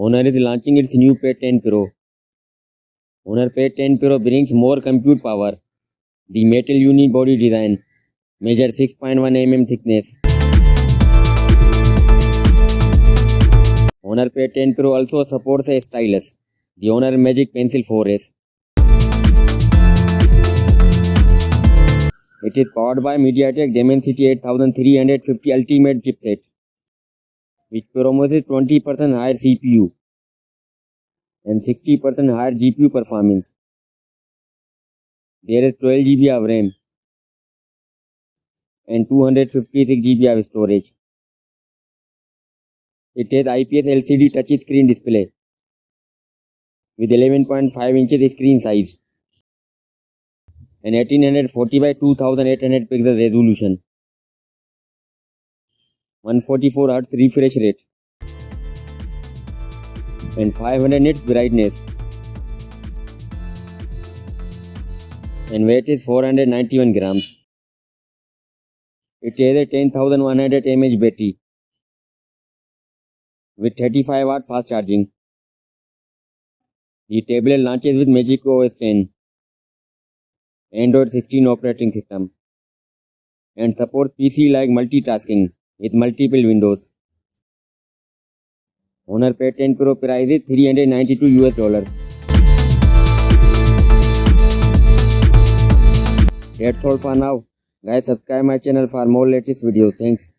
Honor is launching its new Pad 10 Pro. Honor Pad 10 Pro brings more compute power. The metal unibody design measures 6.1 mm thickness. Honor Pad 10 Pro also supports a stylus, the Honor Magic Pencil 4S. It is powered by MediaTek Dimensity 8350 Ultimate chipset, which promises 20% higher CPU and 60% higher GPU performance. There is 12 GB of RAM and 256 GB of storage. It has IPS LCD touchscreen display with 11.5 inches screen size and 1840 by 2800 pixels resolution, 144 Hz refresh rate and 500 nits brightness, and weight is 491 grams. It has a 10,100 mAh battery with 35 watt fast charging. The tablet launches with MagicOS 10, Android 16 operating system, and supports PC-like multitasking with multiple windows. Honor Pad 10 Pro price is $392. That's all for now. Guys, subscribe my channel for more latest videos. Thanks.